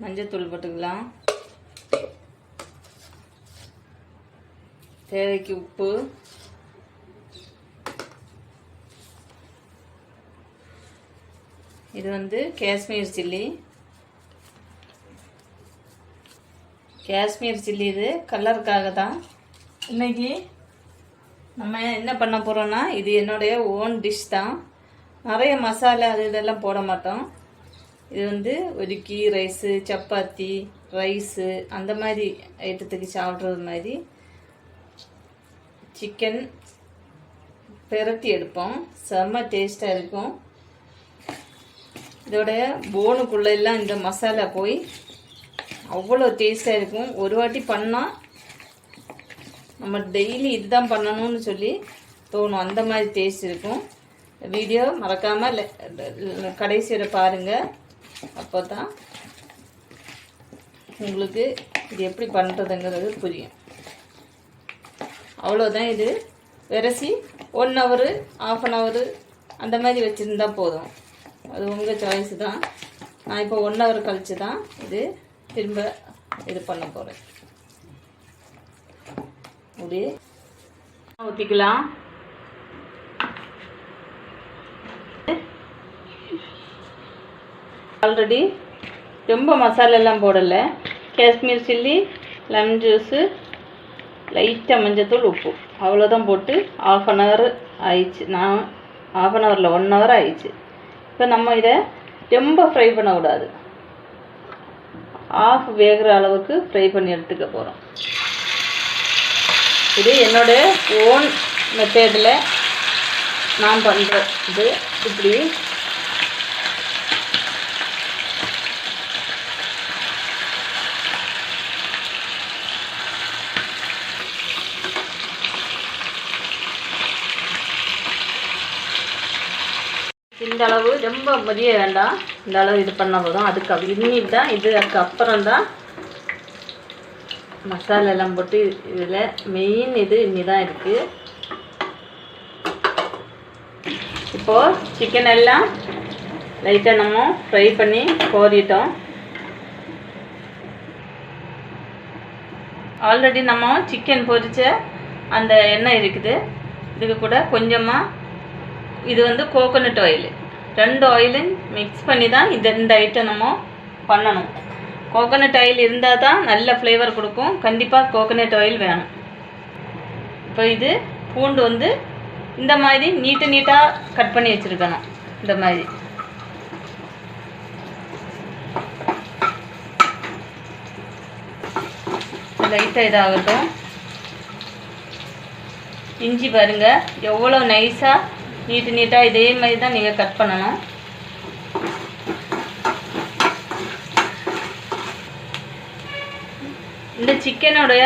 மஞ்சத்தூள் போட்டுக்கலாம். தேவைக்கு உப்பு, இது வந்து காஷ்மீர் சில்லி. காஷ்மீர் சில்லி இது கலருக்காக தான். இன்னைக்கு நம்ம என்ன பண்ண போகிறோன்னா, இது என்னுடைய ஓன் டிஷ் தான். நிறைய மசாலா அது இதெல்லாம் போட மாட்டோம். இது வந்து ஒரு கீ ரைஸு, சப்பாத்தி, ரைஸு அந்த மாதிரி ஐட்டத்துக்கு சாப்பிட்றது மாதிரி சிக்கன் பெரட்டி எடுப்போம். செம்ம டேஸ்ட்டாக இருக்கும். இதோடைய போனுக்குள்ளே எல்லாம் இந்த மசாலா போய் அவ்வளோ டேஸ்ட்டாக இருக்கும். ஒரு வாட்டி பண்ணால் நம்ம டெய்லி இதுதான் பண்ணணும்னு சொல்லி தோணும். அந்த மாதிரி டேஸ்ட் இருக்கும். வீடியோ மறக்காமல் கடைசியில் பாருங்கள். அப்போ தான் உங்களுக்கு இது எப்படி பண்ணுறதுங்கிறது புரியும். அவ்வளோதான். இது விரசி 1 hour, 1/2 hour அந்த மாதிரி வச்சுருந்தா போதும். அது உங்கள் சாய்ஸ் தான். நான் இப்போ 1 hour கழித்து தான் இது திரும்ப இது பண்ண போகிறேன். அப்படியே ஊற்றிக்கலாம். ஆல்ரெடி ரொம்ப மசாலெல்லாம் போடலை. காஷ்மீர் சில்லி, லெமன் ஜூஸு, லைட்டாக மஞ்சத்தூள், உப்பு, அவ்வளோதான் போட்டு 1/2 hour ஆயிடுச்சு. நான் 1/2 hour 1 hour ஆயிடுச்சு. இப்போ நம்ம இதை ரொம்ப ஃப்ரை பண்ணக்கூடாது. ஆஃப் வேகிற அளவுக்கு ஃப்ரை பண்ணி எடுத்துக்க போகிறோம். இது என்னோடய ஓன் மெத்தடில் நான் பண்ணுறது. இப்படி இந்த அளவு ரொம்ப மதிய வேண்டாம். இந்த அளவு இது பண்ண போதும். அதுக்கு இன்னி தான் இது. அதுக்கப்புறம் தான் மசாலா எல்லாம் போட்டு இதில் மெயின் இது இன்னி தான் இருக்குது. இப்போது சிக்கன் எல்லாம் லைட்டாக நம்ம ஃப்ரை பண்ணி கோரிட்டோம். ஆல்ரெடி நம்ம சிக்கன் பொரிச்ச அந்த எண்ணெய் இருக்குது. இதுக்கு கூட கொஞ்சமாக இது வந்து கோகோனட் ஆயில், 2 ஆயிலும் மிக்ஸ் பண்ணி தான் இந்த ஐட்டம் நம்ம பண்ணணும். கோகோனட் ஆயில் இருந்தால் தான் நல்ல ஃப்ளேவர் கொடுக்கும். கண்டிப்பாக கோகோனட் ஆயில் வேணும். இப்போ இது பூண்டு வந்து இந்த மாதிரி நீட்டாக கட் பண்ணி வச்சுருக்கணும். இந்த மாதிரி லைட்டாக இதாகட்டும். இஞ்சி பாருங்கள் எவ்வளோ நைஸாக நீட்டாக இதே மாதிரி தான் நீங்கள் கட் பண்ணணும். இந்த சிக்கனுடைய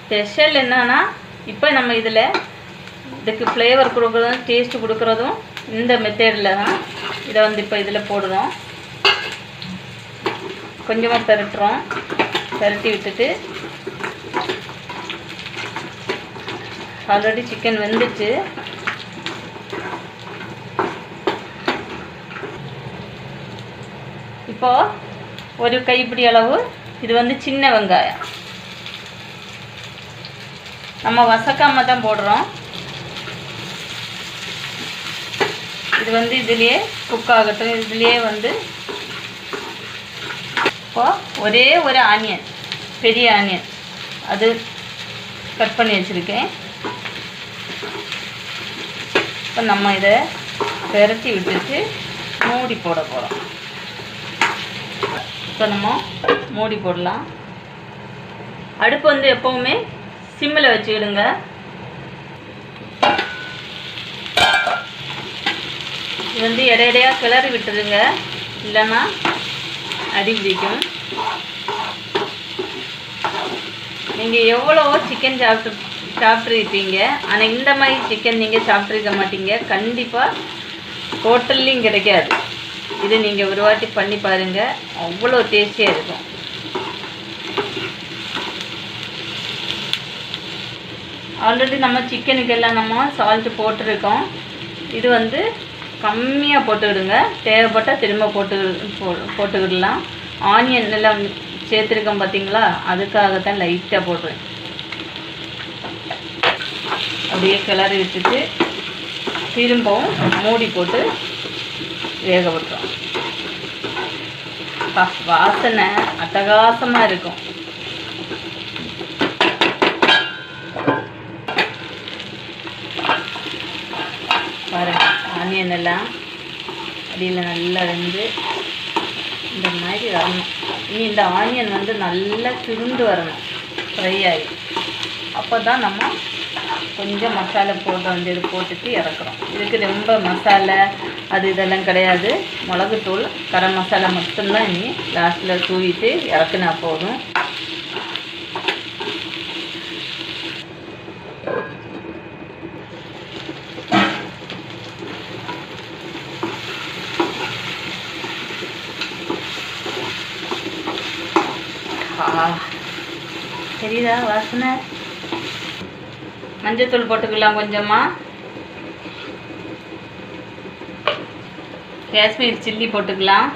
ஸ்பெஷல் என்னன்னா, இப்போ நம்ம இதில் இதுக்கு ஃப்ளேவர் கொடுக்குறதும் டேஸ்ட் கொடுக்குறதும் இந்த மெத்தடில் தான். இதை வந்து இப்போ இதில் போடுறோம். கொஞ்சமாக பெரட்டுறோம். பெரட்டி விட்டுட்டு ஆல்ரெடி சிக்கன் வெந்துச்சு. இப்போது ஒரு கைப்பிடி அளவு இது வந்து சின்ன வெங்காயம். நம்ம வசக்காமல் தான் போடுறோம். இது வந்து இதுலேயே குக் ஆகட்டும். இதுலேயே வந்து இப்போது ஒரே ஒரு ஆனியன், பெரிய ஆனியன், அது கட் பண்ணி வச்சுருக்கேன். இப்போ நம்ம இதை பெரட்டி விட்டுட்டு மூடி போட போகிறோம். இப்போ நம்ம மூடி போடலாம். அடுப்பு வந்து எப்போவுமே சிம்மில் வச்சுக்கிடுங்க. இது வந்து இடையிடையாக கிளறி விட்டுருங்க, இல்லைன்னா அடி பிடிக்கும். நீங்கள் எவ்வளோ சிக்கன் சாப்பிட்ருப்பீங்க, ஆனால் இந்த மாதிரி சிக்கன் நீங்கள் சாப்பிட்ருக்க மாட்டீங்க. கண்டிப்பாக ஹோட்டல்லையும் கிடைக்காது. இது நீங்கள் ஒரு வாட்டி பண்ணி பாருங்கள், அவ்வளோ டேஸ்டியாக இருக்கும். ஆல்ரெடி நம்ம சிக்கனுக்கெல்லாம் நம்ம சால்ட்டு போட்டிருக்கோம். இது வந்து கம்மியாக போட்டுக்கிடுங்க. தேவைப்பட்டால் திரும்ப போட்டுக்கிடலாம். ஆனியன் எல்லாம் சேர்த்துருக்கோம் பார்த்தீங்களா, அதுக்காகத்தான் லைட்டாக போடுறேன். அப்படியே கிளறி விட்டுட்டு திரும்பவும் மூடி போட்டு வேக விட்டுறோம். வாசனை அட்டகாசமாக இருக்கும். பாருங்கள், ஆனியன் எல்லாம் அடியில் நல்லா வெந்து இந்த மாதிரி வரணும். இனி இந்த ஆனியன் வந்து நல்லா சுருண்டு வரணும், ஃப்ரை ஆகி. அப்போ தான் நம்ம கொஞ்சம் மசாலா போட வேண்டியது போட்டுட்டு இறக்குறோம். இதுக்கு ரொம்ப மசாலா அது இதெல்லாம் கிடையாது. மிளகுத்தூள், கரம் மசாலா மட்டும்தான் இனி லாஸ்ட்டில் தூவிட்டு இறக்குனா போதும். தெரியுதா வாசனை? மஞ்சத்தூள் போட்டுக்கலாம் கொஞ்சமாக. காஷ்மீர் சில்லி போட்டுக்கலாம்.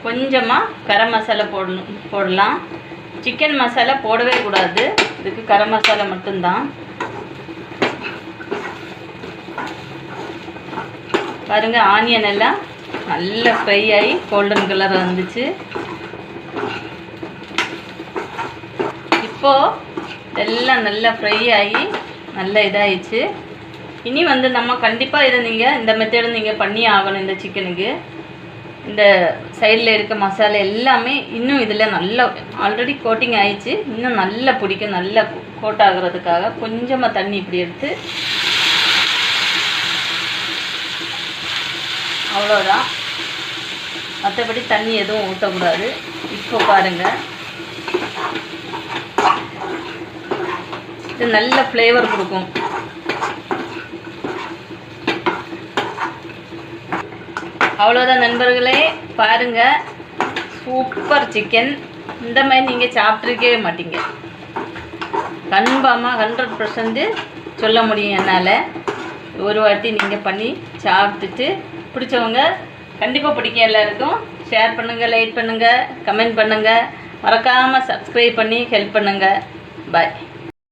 கொஞ்சமாக கரம் மசாலா போடலாம். சிக்கன் மசாலா போடவே கூடாது, இதுக்கு கரம் மசாலா மட்டும்தான். பாருங்கள், ஆனியன் எல்லாம் நல்லா ஃப்ரை ஆகி கோல்டன் கலர் வந்துச்சு. இப்போது எல்லாம் நல்லா ஃப்ரை ஆகி நல்லா இதாகிடுச்சு. இனி வந்து நம்ம கண்டிப்பாக இதை நீங்கள் இந்த மெத்தேடு நீங்கள் பண்ணி ஆகணும். இந்த சிக்கனுக்கு இந்த சைடில் இருக்க மசாலா எல்லாமே இன்னும் இதில் நல்லா ஆல்ரெடி கோட்டிங் ஆயிடுச்சு. இன்னும் நல்லா பிடிக்கும். நல்லா கோட் ஆகிறதுக்காக கொஞ்சமாக தண்ணி இப்படி எடுத்து, அவ்வளோதான். மற்றபடி தண்ணி எதுவும் ஊற்றக்கூடாது. இப்போ பாருங்கள், இது நல்ல ஃப்ளேவர் கொடுக்கும். அவ்வளோதான் நண்பர்களே, பாருங்கள், சூப்பர் சிக்கன். இந்த மாதிரி நீங்கள் சாப்பிட்ருக்கவே மாட்டீங்க. கன்ஃபார்மாக 100% சொல்ல முடியும் என்னால். ஒரு வாட்டி நீங்கள் பண்ணி சாப்பிட்டுட்டு பிடிச்சவங்க கண்டிப்பாக பிடிக்கும். எல்லாருக்கும் ஷேர் பண்ணுங்கள், லைக் பண்ணுங்கள், கமெண்ட் பண்ணுங்கள், மறக்காமல் சப்ஸ்கிரைப் பண்ணி ஹெல்ப் பண்ணுங்கள். பாய்.